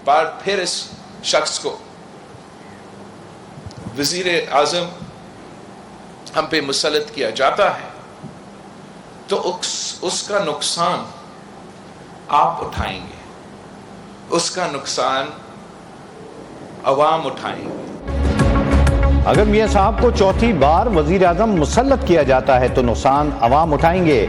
बार फिर इस शख्स को वजीर आजम हम पे मुसल्लत किया जाता है तो उसका नुकसान आप उठाएंगे, उसका नुकसान अवाम उठाएंगे। अगर मियां साहब को चौथी बार वजीर आजम मुसल्लत किया जाता है तो नुकसान अवाम उठाएंगे।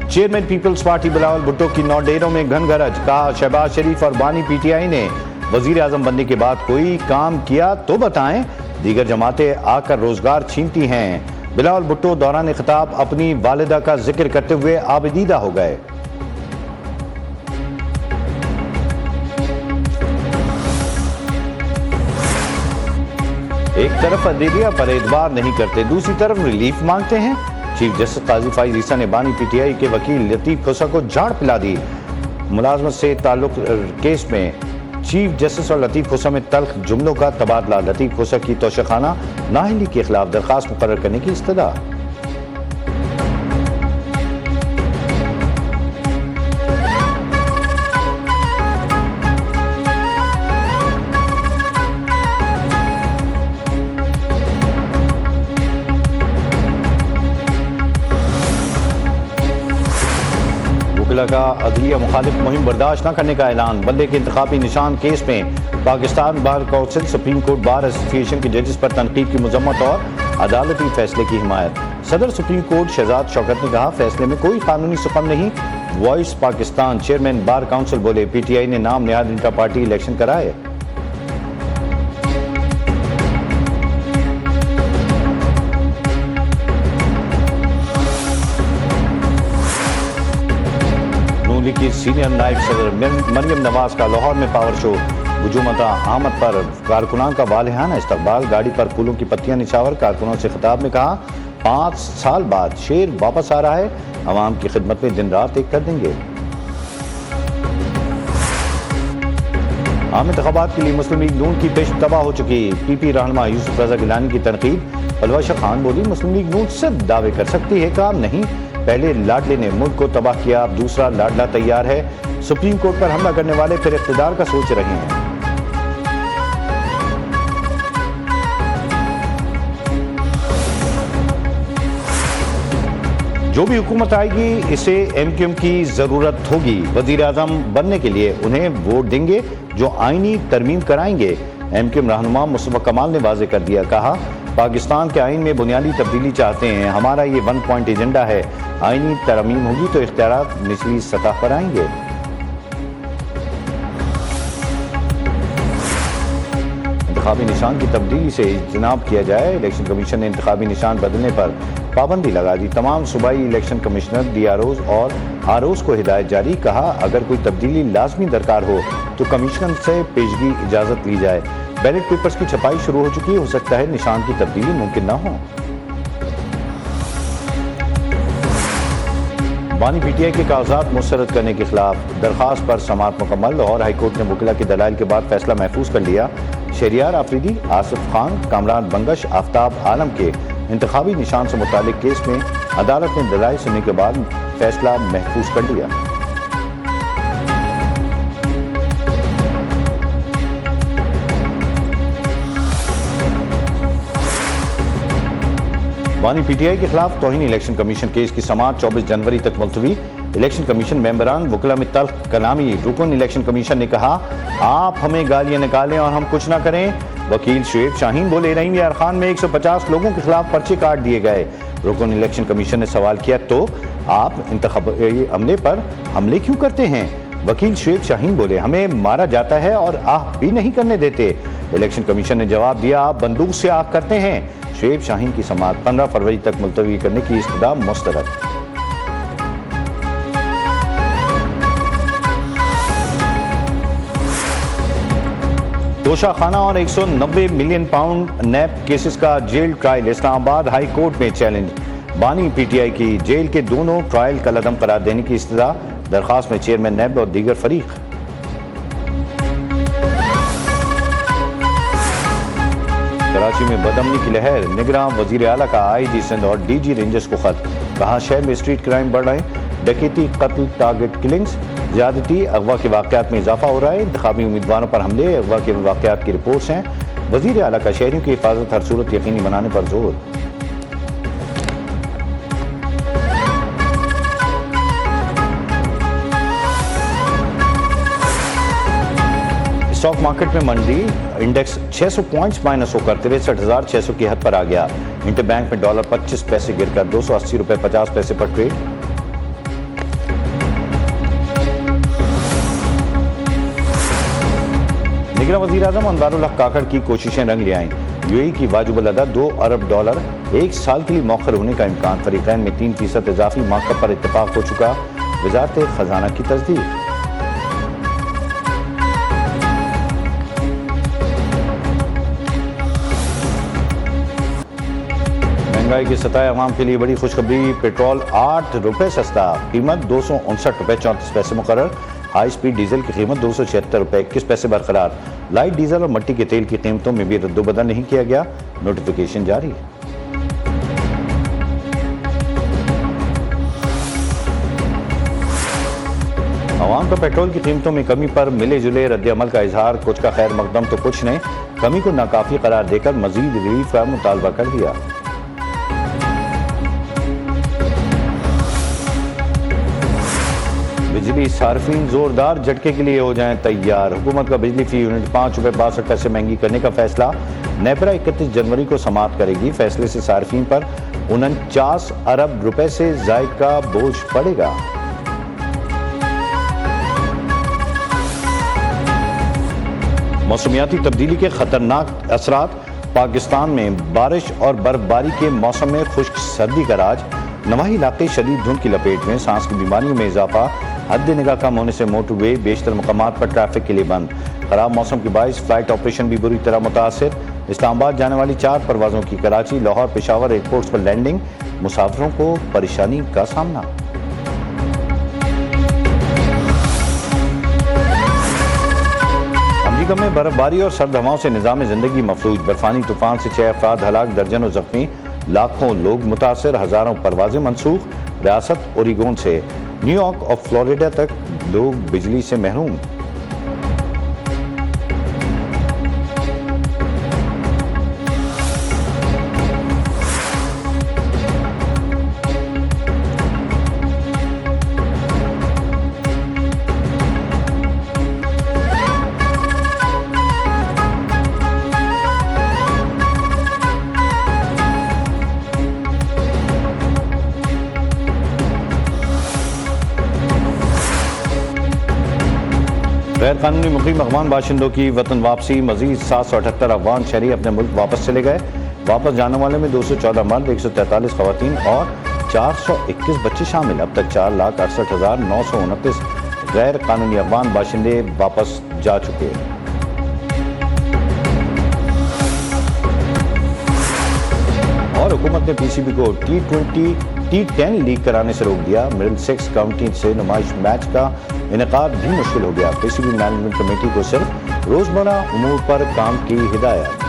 Chairman people's party Bilawal Bhutto की 9 डेरों में घन गरज, कहा शहबाज शरीफ और बानी पीटीआई ने वजीर आजम बनने के बाद कोई काम किया तो बताएं, दीगर जमातें आकर रोजगार छीनती हैं। बिलावल भुट्टो दौरान खिताब अपनी वालिदा का जिक्र करते हुए आबदीदा हो गए। एक तरफ अदलिया पर एतबार नहीं करते, दूसरी तरफ रिलीफ मांगते हैं। चीफ जस्टिस काजी फाइज ईसा ने बानी पीटीआई के वकील लतीफ खोसा को झाड़ पिला दी। मुलाजमत से ताल्लुक केस में चीफ जस्टिस और लतीफ खोसा में तल्ख जुमलों का तबादला। लतीफ खोसा की तोशाखाना नाअहली के खिलाफ दरखास्त मुकर्रर करने की इस्तदा। का अदलिया मुखालिफ मुहिम बर्दाश्त न करने का ऐलान। बंदे के इंतखाबी निशान केस में Pakistan bar council supreme court bar association के जजेस पर तनकीद की मजम्मत और अदालती फैसले की हिमायत। सदर सुप्रीम कोर्ट शहजाद शौकत ने कहा फैसले में कोई कानूनी सुकम नहीं। Voice Pakistan chairman bar council बोले पीटीआई ने नाम नेहाद इंटर पार्टी इलेक्शन कराए। की सीनियर नायब सदर मरियम नवाज का लाहौर में पावर शो। हुजूमता अहमद पर कारकुनान का वालिहाना इस्तकबाल। गाड़ी पर फूलों की पत्तियां निछावर। कारकुनों से खिताब में कहा 5 साल बाद शेर वापस आ रहा है, अवाम की खिदमत में दिन रात एक कर देंगे। आम इंतखाबात के लिए मुस्लिम लीग नून की पेश तबाह हो चुकी। पीपी रहनुमा यूसुफ रजा गिलानी की तनकीद। पलवाशा खान बोली मुस्लिम लीग नून सिर्फ दावे कर सकती है, काम नहीं। पहले लाडले ने मुल्क को तबाह किया, अब दूसरा लाडला तैयार है। सुप्रीम कोर्ट पर हमला करने वाले फिर इख्तिदार का सोच रहे हैं। जो भी हुकूमत आएगी इसे एमक्यूएम की जरूरत होगी। वजीर आजम बनने के लिए उन्हें वोट देंगे जो आईनी तरमीम कराएंगे। एमक्यूएम रहनुमा मुस्तफा कमाल ने वाजे कर दिया, कहा पाकिस्तान के आइन में बुनियादी तब्दीली चाहते हैं, हमारा ये 1 पॉइंट एजेंडा है। आईनी तरमीम होगी तो इख्तियारात निचली सतह पर आएंगे। इंतखाबी निशान की तब्दीली से इज्तनाब किया जाए। इलेक्शन कमीशन ने इंतखाबी निशान बदलने पर पाबंदी लगा दी। तमाम सूबाई इलेक्शन कमिश्नर, डीआरओज और आरओज को हिदायत जारी। कहा अगर कोई तब्दीली लाजमी दरकार हो तो कमीशन से पेशगी इजाजत ली जाए। बैलेट पेपर्स की छपाई शुरू हो चुकी है, हो सकता है निशान की तब्दीली मुमकिन न हो। बानी पीटीआई के कागजात मुस्तरद करने के खिलाफ दरखास्त पर समाअत मुकम्मल। लाहौर हाईकोर्ट ने वकीला के दलाइल के बाद फैसला महफूज कर लिया। शहरियार आफरीदी, आसिफ खान, कामरान बंगश, आफ्ताब आलम के इंतखाबी निशान से मुतालिक केस में अदालत ने दलाइल सुनने के बाद फैसला महफूज कर लिया। बानी पीटीआई के खिलाफ तौहीन इलेक्शन कमीशन केस की समाअत 24 जनवरी तक मुलतवी। इलेक्शन कमीशन मेंबरान वकीला में तल्ख कलामी। रुकन इलेक्शन कमीशन ने कहा आप हमें गालियां निकालें और हम कुछ ना करें। वकील शुएब शाहीन बोले रहीम यार खान में 150 लोगों के खिलाफ पर्चे काट दिए गए। रुकन इलेक्शन कमीशन ने सवाल किया तो आप इंतखाबी अमले पर हमले क्यों करते हैं। वकील शुएब शाहीन बोले हमें मारा जाता है और आह भी नहीं करने देते। इलेक्शन कमीशन ने जवाब दिया आप बंदूक से आह करते हैं। शुएब शाहीन की समाअत 15 फरवरी तक मुलतवी करने की इस्तदा मुस्तरद। तोशाखाना और 190 मिलियन पाउंड नैप केसेस का jail trial. Islamabad high court में चैलेंज। बानी पीटीआई की जेल के दोनों ट्रायल कलअदम करार देने की इस्तदा। दरखास्त में चेयरमैन नैब और दीगर फरीक। कराची में बदअमनी की लहर। निगरान वजीर आला का आईजी सिंध और डीजी रेंजर्स को खत। कहा शहर में स्ट्रीट क्राइम बढ़ रहे। डकैती, कत्ल, टारगेट किलिंग्स, ज्यादती, अगवा के वाकयात में इजाफा हो रहा है। इंतखाबी उम्मीदवारों पर हमले, अगवा के वाकयात की रिपोर्ट्स हैं। वजीर आला का शहरियों की हिफाजत हर सूरत यकीनी बनाने पर जोर। स्टॉक मार्केट में मंदी, इंडेक्स 600 पॉइंट्स माइनस होकर 63,600 की हद पर आ गया। इंटरबैंक में डॉलर 25 पैसे गिरकर 280 रुपए 50 पैसे पर ट्रेड। निगरान वजीर आजम अनवारुल हक काकड़ की कोशिशें रंग ले आईं। यूएई की वाजिबुल अदा $2 अरब एक साल के लिए मौखर होने का इम्कान। फरीकैन में 3% इजाफी मार्कअप पर इत्तेफाक हो चुका। वजारत खजाना की तस्दीक। महंगाई की सतह अवाम के लिए बड़ी खुशखबरी। पेट्रोल 8 रुपए सस्ता, कीमत 259 रुपए 34 पैसे मुकर्रर। हाई स्पीड डीजल की कीमत 276 रुपए 21 पैसे बरकरार। लाइट डीजल और मट्टी के तेल की कीमतों में भी रद्दोबदल नहीं किया गया। नोटिफिकेशन जारी। अवाम का पेट्रोल की कीमतों में कमी पर मिले जुले रद्द-ए-अमल का इजहार। कुछ का खैर मकदम तो कुछ ने कमी को नाकाफी करार देकर मजीद रिलीफ का मुतालबा कर दिया। बिजली सार्फिन जोरदार झटके के लिए हो जाएं तैयार। हुकूमत का बिजली फी यूनिट 5 रुपए 62 पैसे महंगी करने का फैसला। नेपरा 31 जनवरी को समाप्त करेगी। फैसले से सार्फिन पर 49 अरब रुपए से जायद का बोझ पड़ेगा। मौसमियाती तब्दीली के खतरनाक असरात। पाकिस्तान में बारिश और बर्फबारी के मौसम में खुश्क सर्दी का राज। नवाही इलाके शदीद धुंध की लपेट में। सांस की बीमारियों में इजाफा। हद निगाह कम होने से मोटरवे बेशतर मकामात पर ट्रैफिक के लिए बंद। खराब मौसम के बायस फ्लाइट ऑपरेशन भी बुरी तरह मुतासर। इस्लामाबाद जाने वाली 4 परवाजों की कराची, लाहौर, पेशावर एयरपोर्ट्स पर लैंडिंग। मुसाफिरों को परेशानी का सामना। अमरीका में बर्फबारी और सर्द हवाओं से निजाम जिंदगी मफलूज। बर्फानी तूफान से 6 अफराद हलाक, दर्जनों जख्मी, लाखों लोग मुतासर, हजारों परवाजें मनसूख। रियासत ओरिगोन से न्यूयॉर्क और फ्लोरिडा तक लोग बिजली से महरूम। गैर कानूनी मुकीम अफगान बाशिंदों की वतन वापसी। मजीद 778 अफगान शहरी अपने मुल्क वापस चले गए। वापस जाने वाले में 214 मर्द, 143 खवातीन और 421 बच्चे शामिल। अब तक 4,68,929 गैर कानूनी अफगान बाशिंदे वापस जा चुके। और हुकूमत ने पीसीबी को T10 लीग कराने से रोक दिया। मिडिलसेक्स काउंटी से नुमाइश मैच का इनेकाद भी मुश्किल हो गया। पीसीबी मैनेजमेंट कमेटी को सिर्फ रोजमर्रा उमूर पर काम की हिदायत।